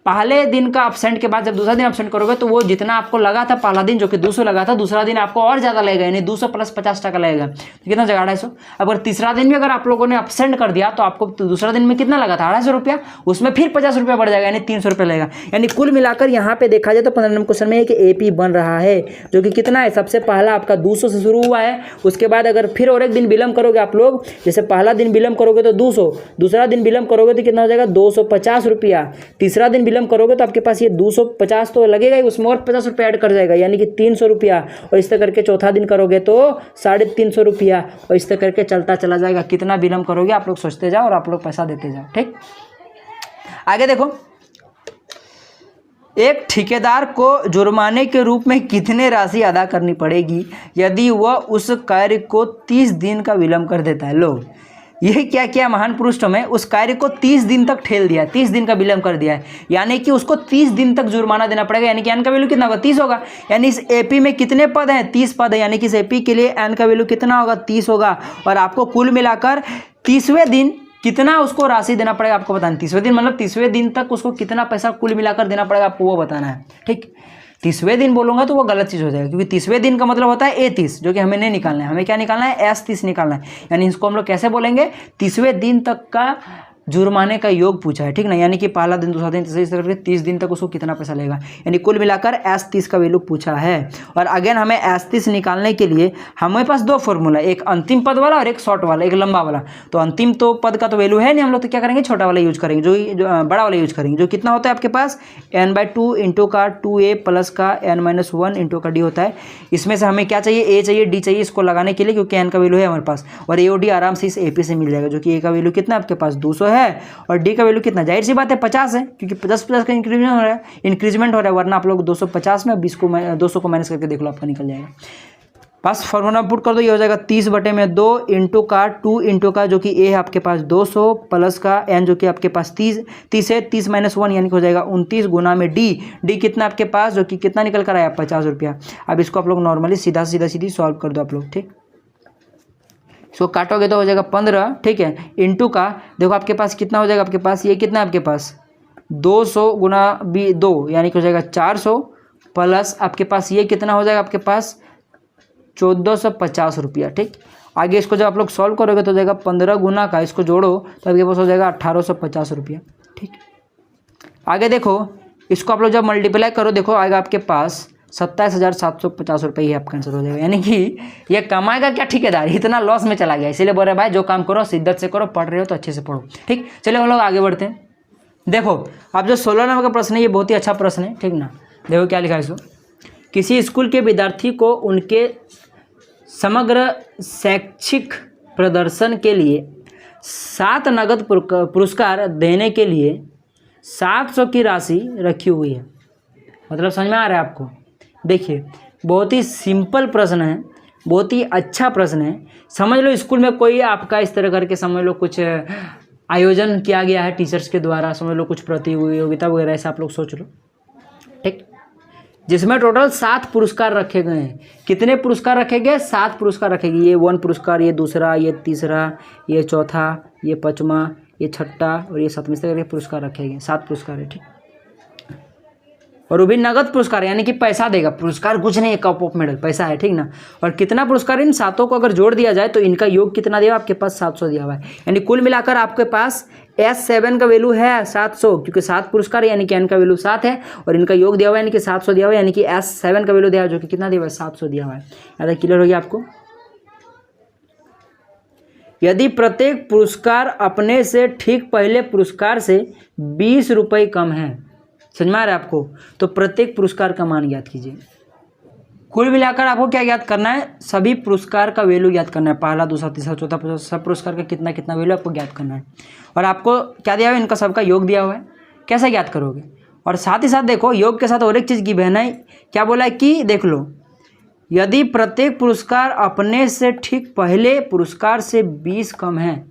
पहले दिन का अपसेंट के बाद जब दूसरा दिन अपसेंट करोगे तो वो जितना आपको लगा था पहला दिन जो कि 200 लगा था, दूसरा दिन आपको और ज़्यादा लगेगा, यानी 200 प्लस 50 टका लगेगा, तो कितना जगह 250। अगर तीसरा दिन भी अगर आप लोगों ने अपसेंट कर दिया तो आपको दूसरा दिन में कितना लगा था, 250 रुपया, उसमें फिर 50 रुपया बढ़ जाएगा, यानी 300 रुपये लगेगा। यानी कुल मिलाकर यहाँ पे देखा जाए तो 15 नंबर क्वेश्चन में एक AP बन रहा है, जो कि कितना है, सबसे पहला आपका 200 से शुरू हुआ है, उसके बाद अगर फिर और एक दिन विलंब करोगे आप लोग, जैसे पहला दिन विलंब करोगे तो 200, दूसरा दिन विलंब करोगे तो कितना हो जाएगा, 250 रुपया, तीसरा दिन विलंब करोगे तो आपके पास ये 250 तो लगेगा ही, उसमें और 50 रुपये ऐड कर जाएगा, यानी कि 300 रुपया, और इस तरह करके चौथा दिन करोगे तो 350 रुपया, और इस तरह करके चलता चला जाएगा। कितना विलंब करोगे आप लोग सोचते जाओ और आप लोग पैसा देते जाओ, ठीक। आगे देखो, एक ठेकेदार को जुर्माने के रूप में कितने राशि अदा करनी पड़ेगी यदि वह उस कार्य को 30 दिन का विलंब कर देता है। लो ये क्या किया महान पुरुष में, उस कार्य को 30 दिन तक ठेल दिया, 30 दिन का विलंब कर दिया है, यानी कि उसको 30 दिन तक जुर्माना देना पड़ेगा। यानी कि एन का वैल्यू कितना होगा, 30 होगा। यानी इस AP में कितने पद हैं, 30 पद है, यानी कि इस AP के लिए एन का वैल्यू कितना होगा, 30 होगा। और आपको कुल मिलाकर 30वें दिन कितना उसको राशि देना पड़ेगा आपको बताना। 30वें दिन मतलब 30वें दिन तक उसको कितना पैसा कुल मिलाकर देना पड़ेगा आपको वो बताना है, ठीक। 30वें दिन बोलूँगा तो वो गलत चीज़ हो जाएगा, क्योंकि 30वें दिन का मतलब होता है A30, जो कि हमें नहीं निकालना है, हमें क्या निकालना है, S30 निकालना है। यानी इसको हम लोग कैसे बोलेंगे, 30वें दिन तक का जुर्माने का योग पूछा है, ठीक ना। यानी कि पहला दिन, दूसरा दिन, तीसरा, इस तरह करके 30 दिन तक उसको कितना पैसा लगेगा, यानी कुल मिलाकर S30 का वैल्यू पूछा है। और अगेन हमें S30 निकालने के लिए हमारे पास 2 फॉर्मूला, एक अंतिम पद वाला और एक शॉर्ट वाला, एक लंबा वाला। तो अंतिम तो पद का तो वैल्यू है नहीं, हम लोग तो क्या करेंगे, छोटा वाला यूज करेंगे, जो बड़ा वाला यूज करेंगे, जो कितना होता है आपके पास n/2 इंटू का 2a प्लस का n-1 इंटू का d होता है। इसमें से हमें क्या चाहिए, a चाहिए, d चाहिए इसको लगाने के लिए, क्योंकि n का वैल्यू है हमारे पास, और a और d आराम से इस AP से मिल जाएगा, जो कि a का वैल्यू कितना आपके पास 200 है और डी का वैल्यू कितना, जाहिर सी बात है 50 है, क्योंकि 50 का इंक्रीजमेंट हो रहा है, वरना आप लोग 250 में 200 को माइनस करके देख लो, आपका निकल जाएगा। बस फॉर्मूला पुट कर दो, ये हो जाएगा 30/2 इंटू का 2 इंटू का जो कि ए है आपके पास 200 प्लस का एन जो कि आपके पास 30 है, 30-1 यानी कि हो जाएगा 29 गुना में डी कितना आपके पास, जो कि कितना निकल कर आया 50 रुपया। अब इसको आप लोग नॉर्मली सीधी सॉल्व कर दो आप लोग, ठीक। इसको काटोगे तो हो जाएगा 15, ठीक है, इंटू का देखो आपके पास कितना हो जाएगा, आपके पास ये कितना है आपके पास 200 गुना 2 यानी कि हो जाएगा 400 प्लस आपके पास ये कितना हो जाएगा आपके पास 1450 रुपया, ठीक। आगे इसको जब आप लोग सॉल्व करोगे तो हो जाएगा 15 गुना का, इसको जोड़ो तो आपके पास हो जाएगा 1850 रुपया, ठीक। आगे देखो इसको आप लोग जब मल्टीप्लाई करो, देखो आएगा आपके पास 27,750 रुपये ही आपका आंसर हो जाएगा। यानी कि ये कमाएगा क्या ठेकेदार, इतना लॉस में चला गया, इसीलिए बोल रहे भाई जो काम करो शिद्दत से करो, पढ़ रहे हो तो अच्छे से पढ़ो, ठीक। चलिए हम लोग आगे बढ़ते हैं। देखो अब जो 16 नंबर का प्रश्न है ये बहुत ही अच्छा प्रश्न है, ठीक ना। देखो क्या लिखा है इसको, किसी स्कूल के विद्यार्थी को उनके समग्र शैक्षिक प्रदर्शन के लिए 7 नगद पुरस्कार देने के लिए 700 की राशि रखी हुई है। मतलब समझ में आ रहा है आपको। देखिए बहुत ही सिंपल प्रश्न है, बहुत ही अच्छा प्रश्न है। समझ लो स्कूल में कोई आपका इस तरह करके समझ लो कुछ आयोजन किया गया है टीचर्स के द्वारा, समझ लो कुछ प्रतियोगिता वगैरह ऐसा आप लोग सोच लो, ठीक। जिसमें टोटल 7 पुरस्कार रखे गए हैं। कितने पुरस्कार रखे गए? 7 पुरस्कार रखे गए। ये 1 पुरस्कार, ये दूसरा, ये तीसरा, ये चौथा, ये पाँचवा, ये छठा और ये 7वें से करके पुरस्कार रखे गए। 7 पुरस्कार है, ठीक। और वो भी नगद पुरस्कार यानी कि पैसा देगा। पुरस्कार कुछ नहीं है, कप ऑफ मेडल पैसा है, ठीक ना। और कितना पुरस्कार, इन 7 को अगर जोड़ दिया जाए तो इनका योग कितना दिया आपके पास? 700 दिया हुआ है। यानी कुल मिलाकर आपके पास S7 का वैल्यू है 700, क्योंकि 7 पुरस्कार यानी कि n का वैल्यू 7 है और इनका योग दिया हुआ है यानी कि 700 दिया हुआ है, यानी कि S7 का वैल्यू दिया हुआ है जो कि कितना दिया हुआ है? 700 दिया हुआ है। याद है, क्लियर हो गया आपको? यदि प्रत्येक पुरस्कार अपने से ठीक पहले पुरस्कार से 20 रुपये कम है, समझ में आ रहा है आपको, तो प्रत्येक पुरस्कार का मान ज्ञात कीजिए। कुल मिलाकर आपको क्या ज्ञात करना है? सभी पुरस्कार का वैल्यू ज्ञात करना है। पहला, दूसरा, तीसरा, चौथा, पांचवा, सब पुरस्कार का कितना कितना वैल्यू आपको ज्ञात करना है। और आपको क्या दिया हुआ है? इनका सबका योग दिया हुआ है। कैसे ज्ञात करोगे? और साथ ही साथ देखो, योग के साथ और एक चीज़ की बहन है, क्या बोला है कि देख लो, यदि प्रत्येक पुरस्कार अपने से ठीक पहले पुरस्कार से 20 कम है,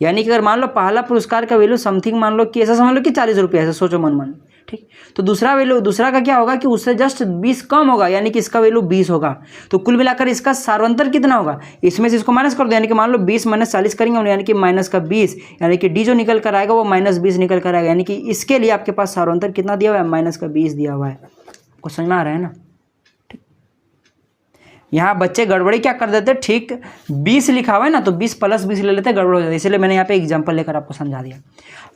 यानी कि अगर मान लो पहला पुरस्कार का वैल्यू समथिंग मान लो कि ऐसा समझ लो कि 40 रुपये, ऐसा सोचो मन मन, ठीक। तो दूसरा का क्या होगा कि उससे जस्ट 20 कम होगा, यानी कि इसका वैल्यू 20 होगा। तो कुल मिलाकर इसका सार्वंतर कितना होगा? इसमें से इसको माइनस कर दो, यानी कि मान लो 20 माइनस 40 करेंगे, यानी कि माइनस का 20, यानी कि डी जो निकल कर आएगा वो -20 निकल कर आएगा। यानी कि इसके लिए आपके पास सार्वंतर कितना दिया हुआ है? -20 दिया हुआ है। आपको समझ में आ रहा है ना? यहाँ बच्चे गड़बड़ी क्या कर देते, ठीक 20 लिखा हुआ है ना, तो 20 + 20 ले लेते, गड़बड़ हो जाती है। इसलिए मैंने यहाँ पे एग्जांपल लेकर आपको समझा दिया।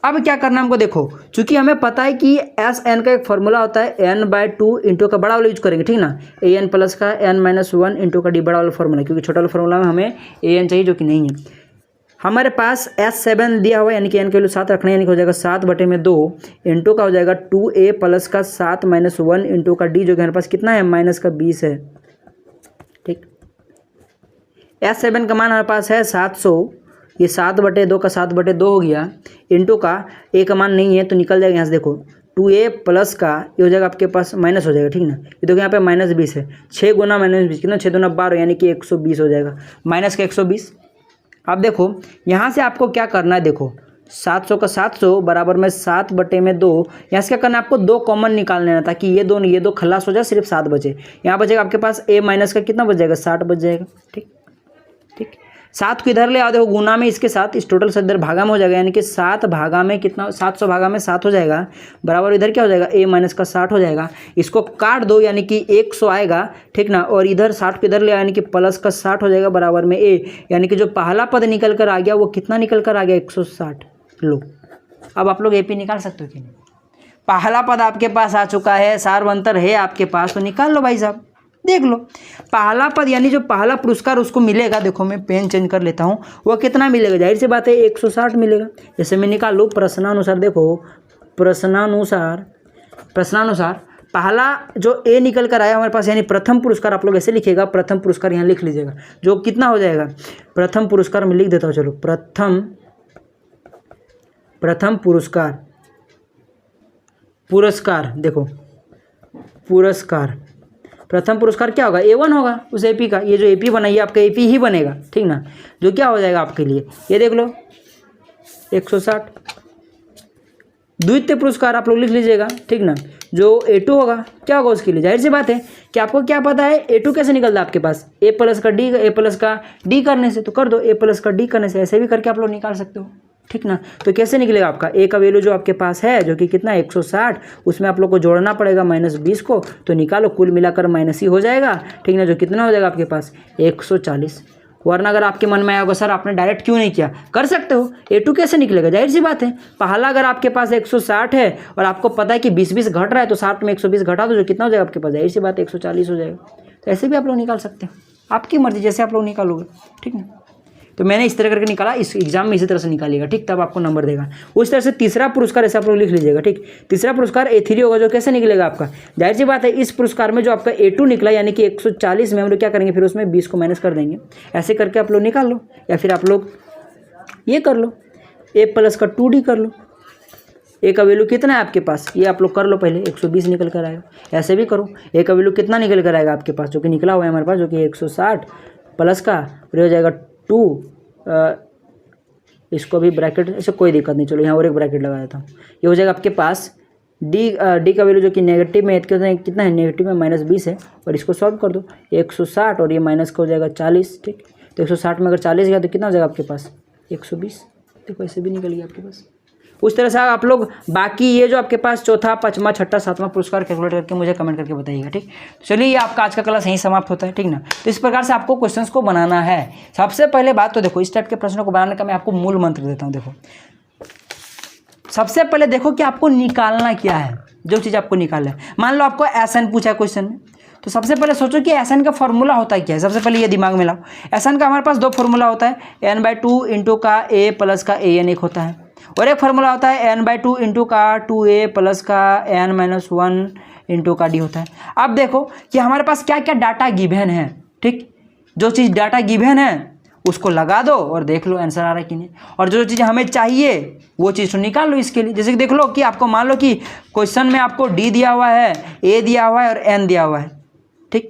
अब क्या करना है हमको, देखो, चूंकि हमें पता है कि SN का एक फॉर्मूला होता है n/2 इंटू का बड़ा वाला यूज करेंगे, ठीक ना। AN प्लस का n-1 इंटू का D बड़ा वाला फॉर्मूला, क्योंकि छोटा वाला फॉर्मूला में हमें AN चाहिए जो कि नहीं है। हमारे पास S7 दिया हुआ है, यानी कि n के वैल्यू 7 रखना है, यानी कि हो जाएगा 7/2 इंटू का हो जाएगा 2A प्लस का 7-1 इंटू का D जो कि हमारे पास कितना है? -20 है, ठीक। S7 का मान हमारे पास है 700, ये 7/2 का 7/2 हो गया, इंटू का A का मान नहीं है तो निकल जाएगा यहाँ से, देखो 2A प्लस का ये हो जाएगा आपके पास माइनस हो जाएगा, ठीक ना। ये देखो यहाँ पे -20 है, 6 गुना -20 कितना? 6 दूना 12, यानी कि 120 हो जाएगा, माइनस का 120। अब देखो यहाँ से आपको क्या करना है, देखो 700 का 700 बराबर में 7/2, यहाँ से क्या करना है आपको? 2 कॉमन निकाल लेना, ताकि ये दो खल्लास हो जाए, सिर्फ 7 बचे। यहाँ बचेगा आपके पास A माइनस का कितना बच जाएगा? 60 बच जाएगा, ठीक ठीक। 7 को इधर ले आओ, देखो गुना में इसके साथ, इस टोटल से इधर भागा में हो जाएगा, यानी कि 7 भागा में कितना? 700 भागा में 7 हो जाएगा, बराबर इधर क्या हो जाएगा? A माइनस का 60 हो जाएगा। इसको काट दो, यानी कि 100 आएगा, ठीक ना। और इधर 60 को इधर ले आए, यानी कि प्लस का 60 हो जाएगा, बराबर में A, यानी कि जो पहला पद निकल कर आ गया वो कितना निकल कर आ गया? 160। लो, अब आप लोग AP निकाल सकते हो कि नहीं? पहला पद आपके पास आ चुका है, सार्वंतर है आपके पास, तो निकाल लो भाई साहब, देख लो। पहला पद यानी जो पहला पुरस्कार उसको मिलेगा, देखो मैं पेन चेंज कर लेता हूँ, वो कितना मिलेगा? जाहिर सी बात है 160 मिलेगा। जैसे मैं निकाल लूँ प्रश्नानुसार, देखो प्रश्नानुसार पहला जो A निकल कर आया हमारे पास, यानी प्रथम पुरस्कार, आप लोग ऐसे लिखिएगा, प्रथम पुरस्कार यहाँ लिख लीजिएगा, जो कितना हो जाएगा? प्रथम पुरस्कार में लिख देता हूँ, चलो प्रथम पुरस्कार देखो पुरस्कार, प्रथम पुरस्कार क्या होगा? A1 होगा उस AP का। ये जो AP बनाइए आपका AP ही बनेगा, ठीक ना, जो क्या हो जाएगा आपके लिए, ये देख लो 160। द्वितीय पुरस्कार आप लोग लिख लीजिएगा, ठीक ना, जो A2 होगा, क्या होगा उसके लिए? जाहिर सी बात है कि आपको क्या पता है A2 कैसे निकलता है आपके पास? A प्लस का D करने से, तो कर दो A प्लस का D करने से, ऐसे भी करके आप लोग निकाल सकते हो, ठीक ना। तो कैसे निकलेगा आपका? A का वैल्यू जो आपके पास है, जो कि कितना 160, उसमें आप लोग को जोड़ना पड़ेगा -20 को, तो निकालो, कुल मिलाकर माइनस ही हो जाएगा, ठीक ना, जो कितना हो जाएगा आपके पास? 140। वरना अगर आपके मन में आया होगा सर आपने डायरेक्ट क्यों नहीं किया, कर सकते हो। A2 कैसे निकलेगा? जाहिर सी बात है, पहला अगर आपके पास 160 है और आपको पता है कि 20-20 घट रहा है, तो 60 में 120 घटा दो, जो कितना हो जाएगा आपके पास? जाहिर सी बात है 140 हो जाएगा। तो ऐसे भी आप लोग निकाल सकते हैं, आपकी मर्जी, जैसे आप लोग निकालोगे, ठीक है। तो मैंने इस तरह करके निकाला, इस एग्जाम में इसी तरह से निकालिएगा, ठीक, तब आपको नंबर देगा। उस तरह से तीसरा पुरस्कार ऐसे आप लोग लिख लीजिएगा, ठीक। तीसरा पुरस्कार A3 होगा, जो कैसे निकलेगा आपका? जाहिर सी बात है, इस पुरस्कार में जो आपका A2 निकला, यानी कि 140 में हम लोग क्या करेंगे? फिर उसमें 20 को माइनस कर देंगे, ऐसे करके आप लोग निकाल लो, या फिर आप लोग ये कर लो, A प्लस का 2D कर लो। A का वैल्यू कितना है आपके पास, ये आप लोग कर लो पहले, 120 निकल कर आएगा। ऐसे भी करो, A का वैल्यू कितना निकल कर आएगा आपके पास, जो कि निकला हुआ है हमारे पास, जो कि 160 प्लस का हो जाएगा 2, इसको भी ब्रैकेट, ऐसे कोई दिक्कत नहीं, चलो यहाँ और एक ब्रैकेट लगा देता हूँ, ये हो जाएगा आपके पास डी का वैल्यू जो कि नेगेटिव में कितना है, नेगेटिव में -20 है, और इसको सॉल्व कर दो 160 और ये माइनस का हो जाएगा 40, ठीक। तो 160 में अगर 40 गया तो कितना हो जाएगा आपके पास 120, देखो ऐसे भी निकल गया आपके पास। उस तरह से आप लोग बाकी ये जो आपके पास चौथा, पाँचवा, छठा, सातवां पुरस्कार कैलकुलेट करके मुझे कमेंट करके बताइएगा, ठीक। तो चलिए ये आपका आज का क्लास यहीं समाप्त होता है, ठीक ना। तो इस प्रकार से आपको क्वेश्चंस को बनाना है। सबसे पहले बात तो देखो, इस टाइप के प्रश्नों को बनाने का मैं आपको मूल मंत्र देता हूँ। देखो सबसे पहले देखो कि आपको निकालना क्या है, जो चीज़ आपको निकालना है। मान लो आपको एसएन पूछा है क्वेश्चन में, तो सबसे पहले सोचो कि एसएन का फॉर्मूला होता है क्या है। सबसे पहले ये दिमाग में लाओ, एसएन का हमारे पास दो फॉर्मूला होता है, n/2 इंटू का a प्लस का an एक होता है, और एक फार्मूला होता है n/2 इंटू का 2a प्लस का n-1 इंटू का d होता है। अब देखो कि हमारे पास क्या क्या डाटा गिवन है, ठीक। जो चीज़ डाटा गिवन है उसको लगा दो और देख लो आंसर आ रहा है कि नहीं, और जो चीज़ हमें चाहिए वो चीज़ तो निकाल लो इसके लिए। जैसे कि देख लो कि आपको मान लो कि क्वेश्चन में आपको d दिया हुआ है, a दिया हुआ है और n दिया हुआ है, ठीक।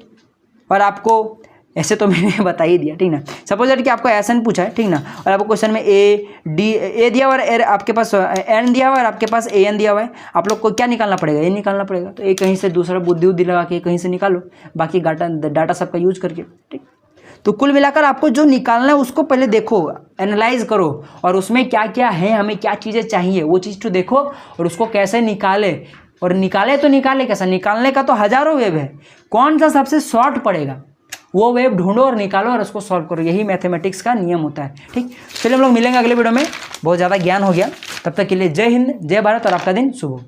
और आपको ऐसे तो मैंने बता ही दिया, ठीक ना। सपोज दैट कि आपको एसएन पूछा है, ठीक ना, और आपको क्वेश्चन में ए दिया हुआ है, आपके पास एन दिया हुआ है और आपके पास एन दिया हुआ है। आप लोग को क्या निकालना पड़ेगा, ए निकालना पड़ेगा। तो एक कहीं से दूसरा बुद्धि लगा के कहीं से निकालो, बाकी डाटा सबका यूज करके, ठीक। तो कुल मिलाकर आपको जो निकालना है उसको पहले देखो, एनालाइज करो, और उसमें क्या क्या है, हमें क्या चीज़ें चाहिए वो चीज़ तो देखो, और उसको कैसे निकाले। और निकाले तो निकाले कैसा, निकालने का तो हज़ारों वेब है, कौन सा सबसे शॉर्ट पड़ेगा वो वेब ढूंढो और निकालो और उसको सॉल्व करो। यही मैथमेटिक्स का नियम होता है, ठीक। चलिए हम लोग मिलेंगे अगले वीडियो में, बहुत ज़्यादा ज्ञान हो गया। तब तक के लिए जय हिंद, जय भारत, और आपका दिन शुभ हो।